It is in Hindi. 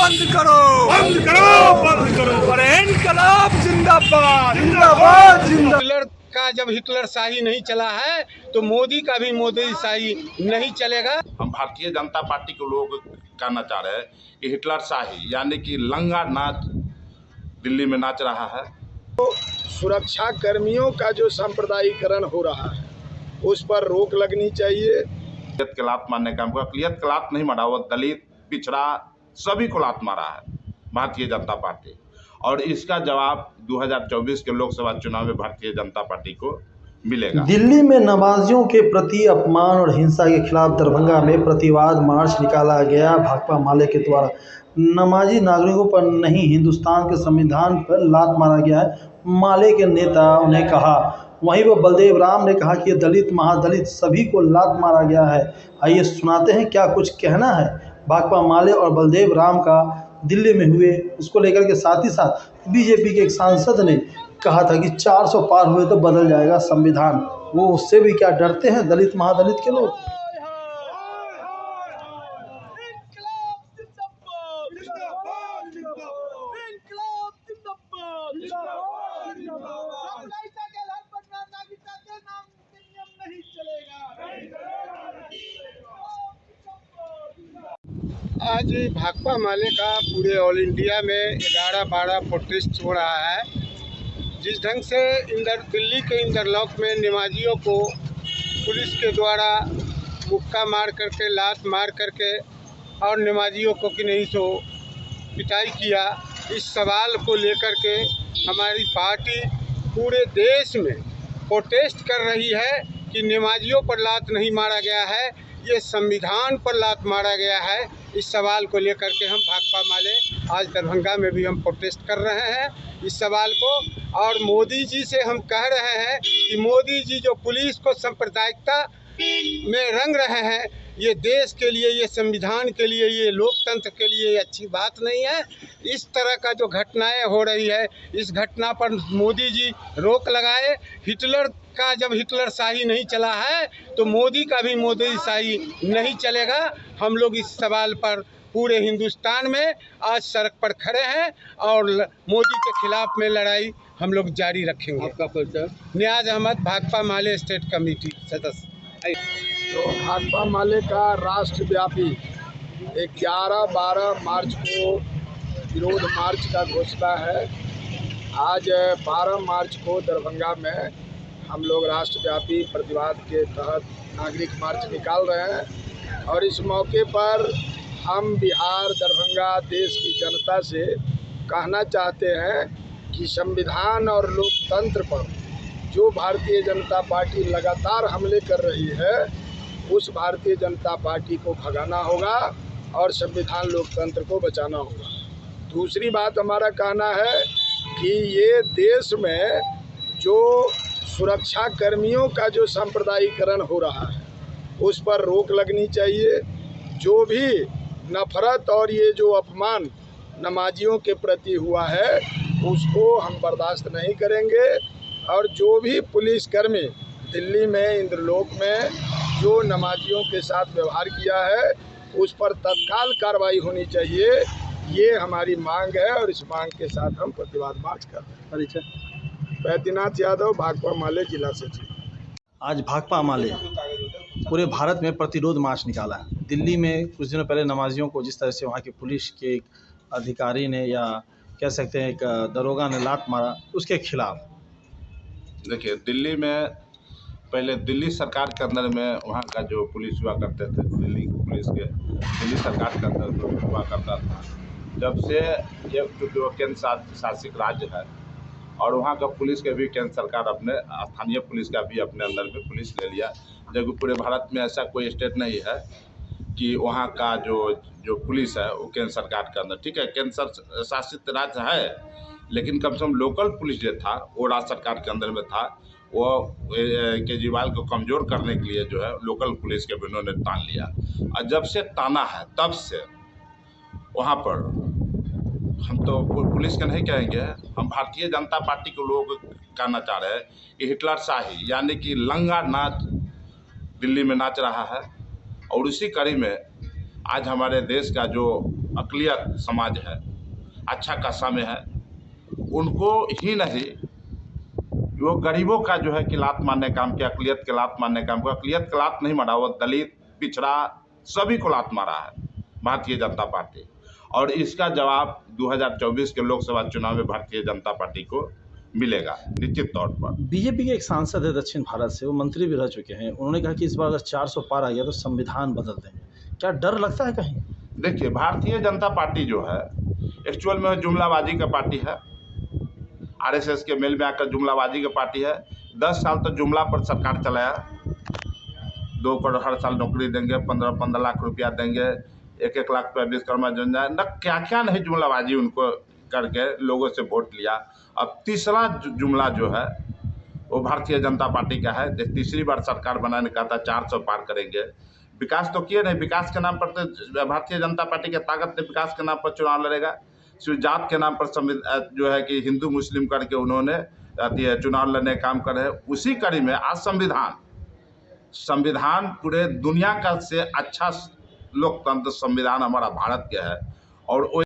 बंद करो, बंद करो, बंद करो। और इनकलाब जिंदाबाद, जिंदाबाद, जिंदाबाद। हिटलर का जब हिटलर शाही नहीं चला है तो मोदी का भी मोदी शाही नहीं चलेगा। हम भारतीय जनता पार्टी के लोग कहना चाह रहे हैं कि हिटलर शाही यानी कि लंगा नाच दिल्ली में नाच रहा है। सुरक्षा कर्मियों का जो सांप्रदायिकरण हो रहा है उस पर रोक लगनी चाहिए। अक़लियत के लात मारने का हमको अक़लियत के लात नहीं मारा, वो दलित पिछड़ा सभी को लात मारा है भारतीय जनता पार्टी, और इसका जवाब 2024 के लोकसभा चुनाव में भारतीय जनता पार्टी को मिलेगा। दिल्ली में नमाजियों के प्रति अपमान और हिंसा के खिलाफ दरभंगा में प्रतिवाद मार्च निकाला गया। भाकपा माले के द्वारा नमाजी नागरिकों पर नहीं, हिंदुस्तान के संविधान पर लात मारा गया है, माले के नेता ने कहा। वहीं पर बलदेव राम ने कहा कि ये दलित महादलित सभी को लात मारा गया है। आइए सुनाते हैं क्या कुछ कहना है भाकपा माले और बलदेव राम का दिल्ली में हुए, उसको लेकर के। साथ ही साथ बीजेपी के एक सांसद ने कहा था कि 400 पार हुए तो बदल जाएगा संविधान। वो उससे भी क्या डरते हैं दलित महादलित के लोग। आज भाकपा माले का पूरे ऑल इंडिया में 11-12 प्रोटेस्ट हो रहा है। जिस ढंग से दिल्ली के इंदरलॉक में नमाजियों को पुलिस के द्वारा मुक्का मार करके, लात मार करके और नमाजियों को कि नहीं सो पिटाई किया, इस सवाल को लेकर के हमारी पार्टी पूरे देश में प्रोटेस्ट कर रही है कि नमाजियों पर लात नहीं मारा गया है, ये संविधान पर लात मारा गया है। इस सवाल को लेकर के हम भाकपा माले आज दरभंगा में भी हम प्रोटेस्ट कर रहे हैं इस सवाल को। और मोदी जी से हम कह रहे हैं कि मोदी जी जो पुलिस को सांप्रदायिकता में रंग रहे हैं, ये देश के लिए, ये संविधान के लिए, ये लोकतंत्र के लिए अच्छी बात नहीं है। इस तरह का जो घटनाएं हो रही है, इस घटना पर मोदी जी रोक लगाए। हिटलर का जब हिटलर शाही नहीं चला है तो मोदी का भी मोदी शाही नहीं चलेगा। हम लोग इस सवाल पर पूरे हिंदुस्तान में आज सड़क पर खड़े हैं और मोदी के खिलाफ में लड़ाई हम लोग जारी रखेंगे। आपका परिचय? नियाज अहमद, भाकपा माले स्टेट कमेटी सदस्य। तो भाकपा माले का राष्ट्रव्यापी 11-12 मार्च को विरोध मार्च का घोषणा है। आज 12 मार्च को दरभंगा में हम लोग राष्ट्रव्यापी प्रतिवाद के तहत नागरिक मार्च निकाल रहे हैं और इस मौके पर हम बिहार, दरभंगा, देश की जनता से कहना चाहते हैं कि संविधान और लोकतंत्र पर जो भारतीय जनता पार्टी लगातार हमले कर रही है, उस भारतीय जनता पार्टी को भगाना होगा और संविधान लोकतंत्र को बचाना होगा। दूसरी बात हमारा कहना है कि ये देश में जो सुरक्षा कर्मियों का जो सांप्रदायिकरण हो रहा है उस पर रोक लगनी चाहिए। जो भी नफरत और ये जो अपमान नमाजियों के प्रति हुआ है उसको हम बर्दाश्त नहीं करेंगे और जो भी पुलिसकर्मी दिल्ली में इंद्रलोक में जो नमाजियों के साथ व्यवहार किया है उस पर तत्काल कार्रवाई होनी चाहिए। ये हमारी मांग है और इस मांग के साथ हम प्रतिवाद मार्च कर रहे हैं। परिचय? बैद्यनाथ यादव, भाकपा माले जिला सचिव। आज भाकपा माले पूरे भारत में प्रतिरोध मार्च निकाला है। दिल्ली में कुछ दिनों पहले नमाजियों को जिस तरह से वहाँ के पुलिस के एक अधिकारी ने, या कह सकते हैं एक दरोगा ने लात मारा, उसके खिलाफ। देखिए, दिल्ली में पहले दिल्ली सरकार के अंदर में वहाँ का जो पुलिस हुआ करते थे, दिल्ली पुलिस के दिल्ली सरकार के अंदर जो हुआ करता था, जब से ये जो केंद्र शासित राज्य है और वहाँ का पुलिस के भी केंद्र सरकार अपने स्थानीय पुलिस का भी अपने अंदर में पुलिस ले लिया। जबकि पूरे भारत में ऐसा कोई स्टेट नहीं है कि वहाँ का जो पुलिस है वो केंद्र सरकार के अंदर, ठीक है, केंद्र शासित राज्य है, लेकिन कम से कम लोकल पुलिस जो था वो राज्य सरकार के अंदर में था। वो केजरीवाल को कमज़ोर करने के लिए जो है लोकल पुलिस के भी उन्होंने तान लिया, और जब से ताना है तब से वहाँ पर हम तो पुलिस का नहीं कहेंगे, हम भारतीय जनता पार्टी के लोग कहना चाह रहे हैं कि हिटलर शाही यानी कि लंगा नाच दिल्ली में नाच रहा है। और उसी कड़ी में आज हमारे देश का जो अक़लियत समाज है, अच्छा खासा में है, उनको ही नहीं, वो गरीबों का जो है कि लात मारने काम किया, अक़लियत के लात मारने काम किया। अक़लियत के लात नहीं मारा, वो दलित, पिछड़ा, सभी को लात मारा है भारतीय जनता पार्टी। और इसका जवाब 2024 के लोकसभा चुनाव में भारतीय जनता पार्टी को मिलेगा निश्चित तौर पर। बीजेपी के एक सांसद है दक्षिण भारत से, वो मंत्री भी रह चुके हैं, उन्होंने कहा कि इस बार अगर 400 पार आ गया तो संविधान बदल देंगे। क्या डर लगता है कहीं? देखिए, भारतीय जनता पार्टी जो है एक्चुअल में जुमलाबाजी का पार्टी है, आरएसएस के मेल में आकर जुमलाबाजी का पार्टी है। 10 साल तो जुमला पर सरकार चलाया, 2 करोड़ हर साल नौकरी देंगे, 15-15 लाख रुपया देंगे, 1-1 लाख रुपया विश्वकर्मा योजना, न क्या क्या नहीं जुमलाबाजी उनको करके लोगों से वोट लिया। अब तीसरा जुमला जो है वो भारतीय जनता पार्टी का है। तीसरी बार सरकार बनाने का था, 400 पार करेंगे। विकास तो किए नहीं, विकास के नाम पर तो भारतीय जनता पार्टी के ताकत ने विकास के नाम पर चुनाव लड़ेगा। सिर्फ जात के नाम पर जो है कि हिंदू मुस्लिम करके उन्होंने चुनाव लड़ने का काम कर रहे हैं। उसी कड़ी में आज संविधान पूरे दुनिया का से अच्छा लोकतंत्र संविधान हमारा भारत के है। और